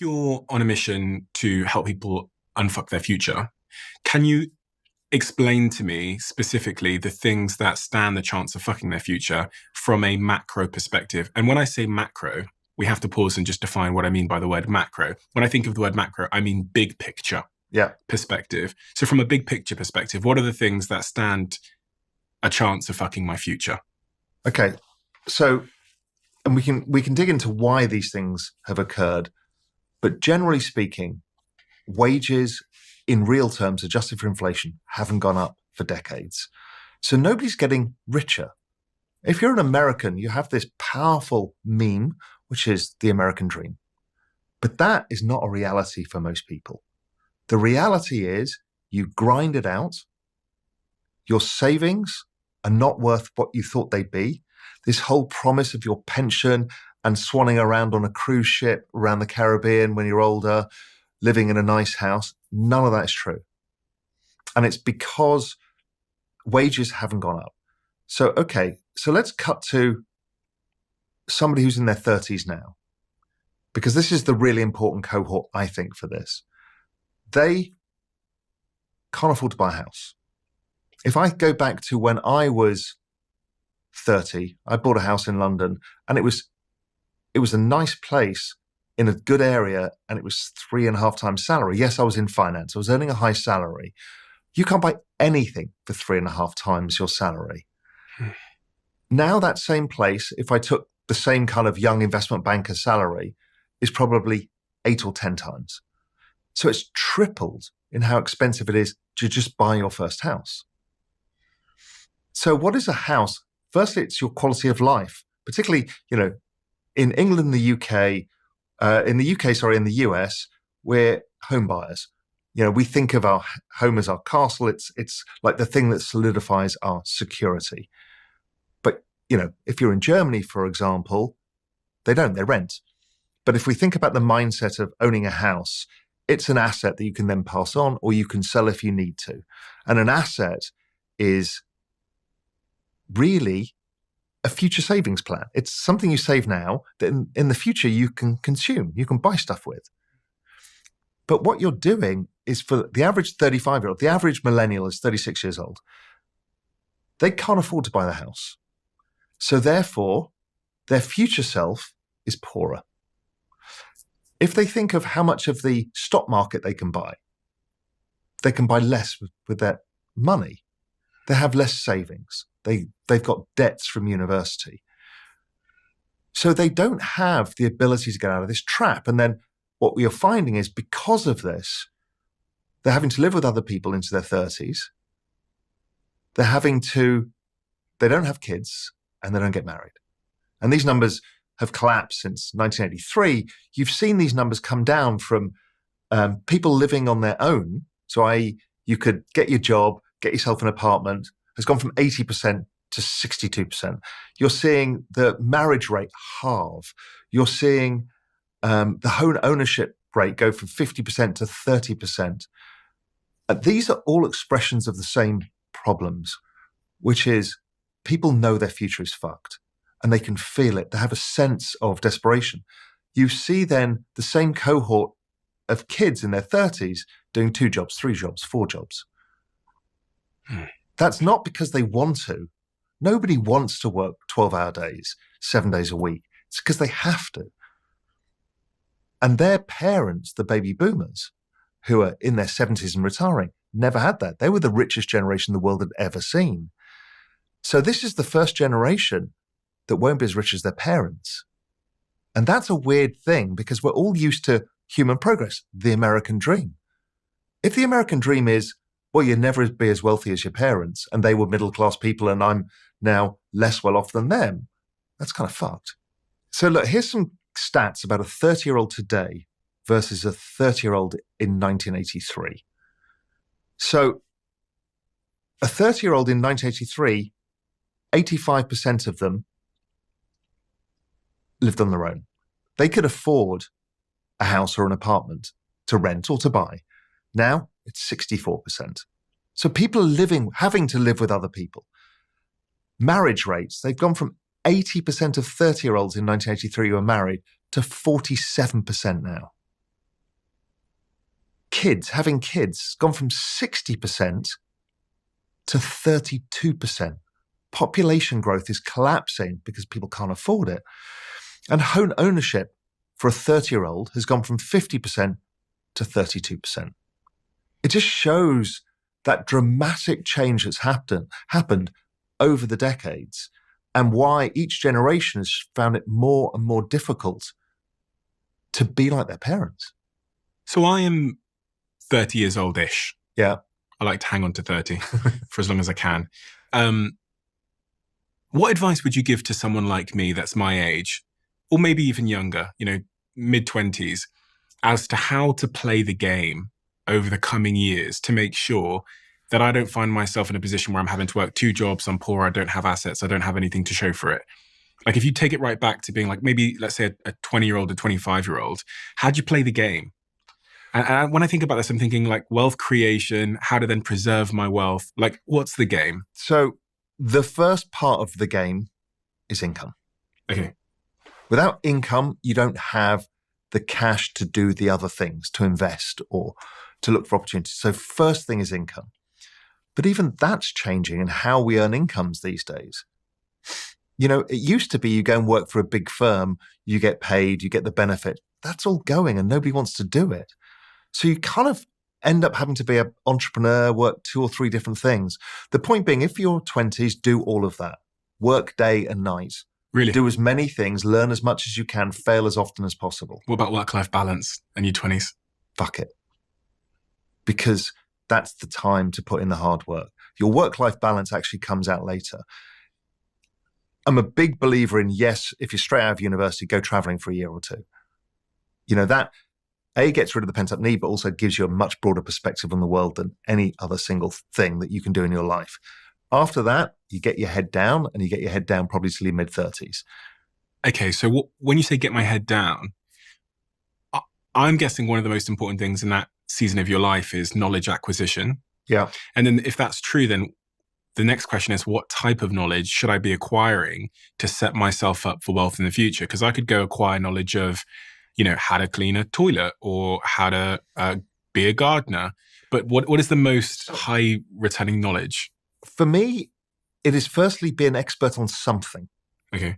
if you're on a mission to help people unfuck their future, can you explain to me specifically the things that stand the chance of fucking their future from a macro perspective? And when I say macro, we have to pause and just define what I mean by the word macro. When I think of the word macro, I mean big picture perspective. So from a big picture perspective, what are the things that stand a chance of fucking my future? Okay. So, and we can dig into why these things have occurred, but generally speaking, wages in real terms, adjusted for inflation, haven't gone up for decades. So nobody's getting richer. If you're an American, you have this powerful meme, which is the American dream. But that is not a reality for most people. The reality is you grind it out. Your savings are not worth what you thought they'd be. This whole promise of your pension and swanning around on a cruise ship around the Caribbean when you're older, living in a nice house, none of that is true. And it's because wages haven't gone up. So, okay, so let's cut to somebody who's in their 30s now, because this is the really important cohort, I think, for this. They can't afford to buy a house. If I go back to when I was 30, I bought a house in London, and it was a nice place in a good area, and it was 3.5 times salary. Yes, I was in finance. I was earning a high salary. You can't buy anything for 3.5 times your salary. Now that same place, if I took the same kind of young investment banker salary, is probably 8 or 10 times. So it's tripled in how expensive it is to just buy your first house. So what is a house? Firstly, it's your quality of life, particularly, in England, the UK, in the US, we're home buyers. We think of our home as our castle. It's like the thing that solidifies our security. But, if you're in Germany, for example, they rent. But if we think about the mindset of owning a house, it's an asset that you can then pass on or you can sell if you need to. And an asset is really a future savings plan. It's something you save now that in the future you can consume, you can buy stuff with. But what you're doing is, for the average 35-year-old, the average millennial is 36 years old. They can't afford to buy the house. So therefore, their future self is poorer. If they think of how much of the stock market they can buy less with their money. They have less savings. They've got debts from university. So they don't have the ability to get out of this trap. And then what we are finding is, because of this, they're having to live with other people into their 30s. They don't have kids, and they don't get married. And these numbers have collapsed since 1983. You've seen these numbers come down from people living on their own. So you could get your job, get yourself an apartment, has gone from 80% to 62%. You're seeing the marriage rate halve. You're seeing the home ownership rate go from 50% to 30%. These are all expressions of the same problems, which is people know their future is fucked and they can feel it. They have a sense of desperation. You see then the same cohort of kids in their 30s doing 2 jobs, 3 jobs, 4 jobs. That's not because they want to. Nobody wants to work 12-hour days, 7 days a week. It's because they have to. And their parents, the baby boomers, who are in their 70s and retiring, never had that. They were the richest generation the world had ever seen. So this is the first generation that won't be as rich as their parents. And that's a weird thing, because we're all used to human progress, the American dream. If the American dream is, well, you'll never be as wealthy as your parents, and they were middle-class people, and I'm now less well off than them, that's kind of fucked. So look, here's some stats about a 30-year-old today versus a 30-year-old in 1983. So a 30-year-old in 1983, 85% of them lived on their own. They could afford a house or an apartment to rent or to buy. Now it's 64%. So people are having to live with other people. Marriage rates, they've gone from 80% of 30-year-olds in 1983 who are married to 47% now. having kids, gone from 60% to 32%. Population growth is collapsing because people can't afford it. And home ownership for a 30-year-old has gone from 50% to 32%. It just shows that dramatic change that's happened over the decades, and why each generation has found it more and more difficult to be like their parents. So I am 30 years old-ish. Yeah. I like to hang on to 30 for as long as I can. What advice would you give to someone like me that's my age, or maybe even younger, mid-20s, as to how to play the game over the coming years to make sure that I don't find myself in a position where I'm having to work 2 jobs, I'm poor, I don't have assets, I don't have anything to show for it? Like, if you take it right back to being like, maybe, let's say a 20-year-old, a 25-year-old, how do you play the game? And when I think about this, I'm thinking like wealth creation, how to then preserve my wealth. Like, what's the game? So the first part of the game is income. Okay. Without income, you don't have the cash to do the other things, to invest or to look for opportunities. So first thing is income. But even that's changing in how we earn incomes these days. It used to be you go and work for a big firm, you get paid, you get the benefit. That's all going and nobody wants to do it. So you kind of end up having to be an entrepreneur, work 2 or 3 different things. The point being, if you're 20s, do all of that. Work day and night. Really? Do as many things, learn as much as you can, fail as often as possible. What about work-life balance in your 20s? Fuck it. Because that's the time to put in the hard work. Your work-life balance actually comes out later. I'm a big believer in, yes, if you're straight out of university, go traveling for a year or 2. That gets rid of the pent-up need, but also gives you a much broader perspective on the world than any other single thing that you can do in your life. After that, you get your head down, and you get your head down probably till your mid-30s. Okay, so when you say get my head down, I'm guessing one of the most important things in that season of your life is knowledge acquisition. Yeah. And then if that's true, then the next question is, what type of knowledge should I be acquiring to set myself up for wealth in the future? Because I could go acquire knowledge of, how to clean a toilet or how to be a gardener. But what is the most high returning knowledge? For me, it is firstly be an expert on something. Okay.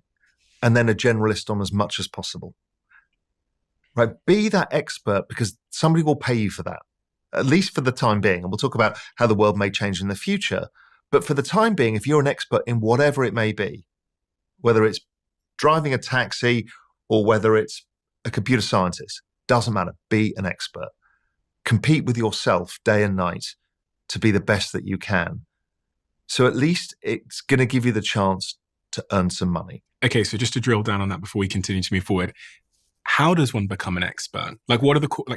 And then a generalist on as much as possible. Right? Be that expert because somebody will pay you for that, at least for the time being. And we'll talk about how the world may change in the future. But for the time being, if you're an expert in whatever it may be, whether it's driving a taxi or whether it's a computer scientist, doesn't matter. Be an expert. Compete with yourself day and night to be the best that you can. So at least it's going to give you the chance to earn some money. Okay, so just to drill down on that before we continue to move forward, how does one become an expert? Like,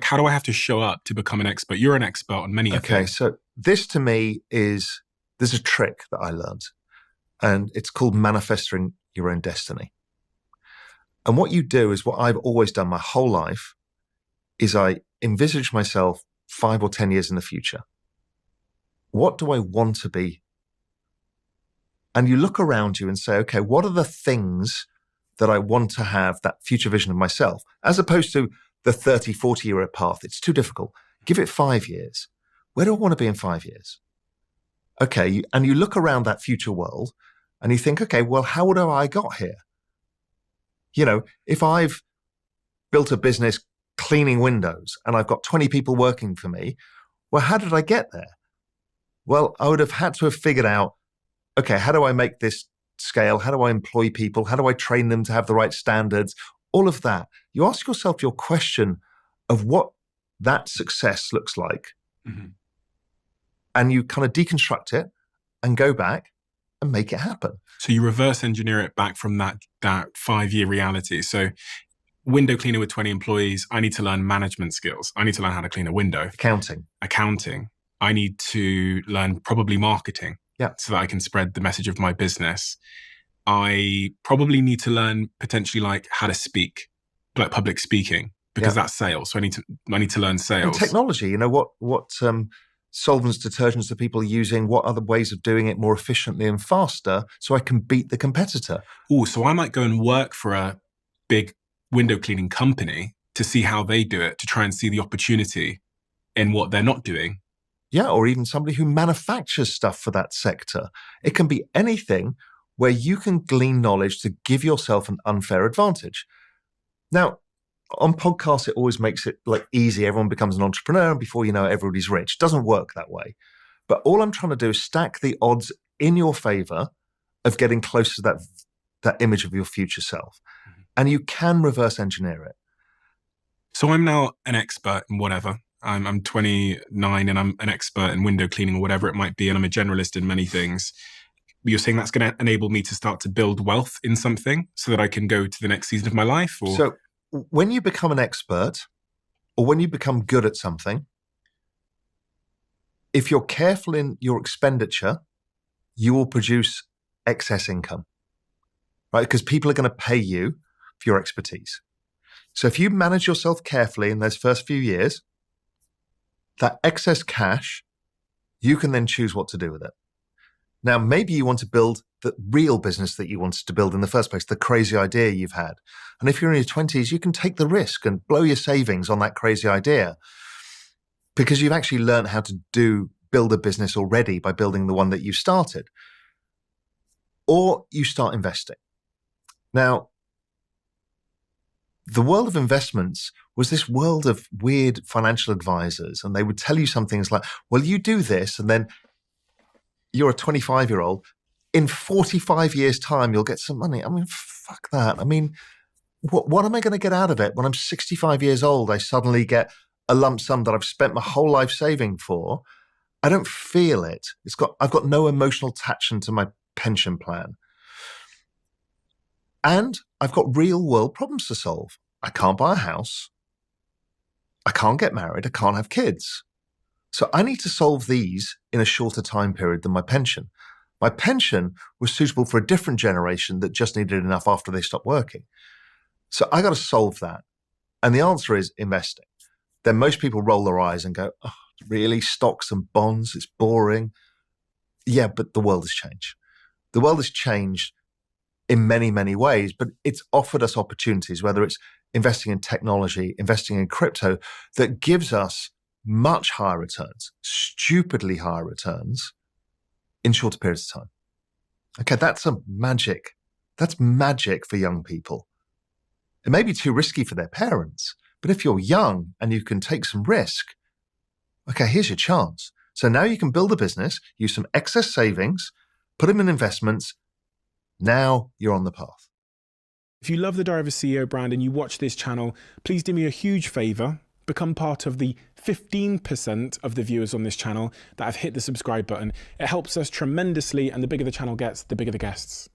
how do I have to show up to become an expert? You're an expert on many things. Okay, so this to me there's a trick that I learned, and it's called manifesting your own destiny. And what you do is what I've always done my whole life is I envisage myself 5 or 10 years in the future. What do I want to be? And you look around you and say, okay, what are the things that I want to have, that future vision of myself, as opposed to the 30, 40-year path? It's too difficult. Give it 5 years. Where do I want to be in 5 years? Okay, and you look around that future world and you think, okay, well, how would I got here? If I've built a business cleaning windows and I've got 20 people working for me, well, how did I get there? Well, I would have had to have figured out, okay, how do I make this scale? How do I employ people? How do I train them to have the right standards? All of that. You ask yourself your question of what that success looks like. Mm-hmm. And you kind of deconstruct it and go back and make it happen. So you reverse engineer it back from that 5-year reality. So window cleaner with 20 employees, I need to learn management skills. I need to learn how to clean a window. Accounting. I need to learn probably marketing. Yeah. So that I can spread the message of my business. I probably need to learn potentially like how to speak, like public speaking, because that's sales. So I need to learn sales. And technology, what solvents, detergents that people are using, what other ways of doing it more efficiently and faster so I can beat the competitor. Oh, so I might go and work for a big window cleaning company to see how they do it, to try and see the opportunity in what they're not doing. Yeah, or even somebody who manufactures stuff for that sector. It can be anything where you can glean knowledge to give yourself an unfair advantage. Now, on podcasts, it always makes it like easy. Everyone becomes an entrepreneur, and before you know it, everybody's rich. It doesn't work that way. But all I'm trying to do is stack the odds in your favor of getting closer to that image of your future self. Mm-hmm. And you can reverse engineer it. So I'm now an expert in whatever. I'm 29 and I'm an expert in window cleaning or whatever it might be. And I'm a generalist in many things. You're saying that's going to enable me to start to build wealth in something so that I can go to the next season of my life? Or? So when you become an expert or when you become good at something, if you're careful in your expenditure, you will produce excess income, right? Because people are going to pay you for your expertise. So if you manage yourself carefully in those first few years, that excess cash, you can then choose what to do with it. Now, maybe you want to build the real business that you wanted to build in the first place, the crazy idea you've had. And if you're in your 20s, you can take the risk and blow your savings on that crazy idea because you've actually learned how to build a business already by building the one that you started. Or you start investing. Now, the world of investments was this world of weird financial advisors, and they would tell you some things like, well, you do this, and then you're a 25-year-old. In 45 years' time, you'll get some money. I mean, fuck that. I mean, what am I going to get out of it? When I'm 65 years old, I suddenly get a lump sum that I've spent my whole life saving for. I don't feel it. I've got no emotional attachment to my pension plan. And I've got real world problems to solve. I can't buy a house. I can't get married. I can't have kids. So I need to solve these in a shorter time period than my pension. My pension was suitable for a different generation that just needed enough after they stopped working. So I got to solve that. And the answer is investing. Then most people roll their eyes and go, oh, really? Stocks and bonds? It's boring. Yeah, but the world has changed. The world has changed in many, many ways, but it's offered us opportunities, whether it's investing in technology, investing in crypto, that gives us much higher returns, stupidly higher returns in shorter periods of time. Okay, that's magic. That's magic for young people. It may be too risky for their parents, but if you're young and you can take some risk, okay, here's your chance. So now you can build a business, use some excess savings, put them in investments. Now you're on the path. If you love the Diary of a CEO brand and you watch this channel, please do me a huge favor. Become part of the 15% of the viewers on this channel that have hit the subscribe button. It helps us tremendously, and the bigger the channel gets, the bigger the guests.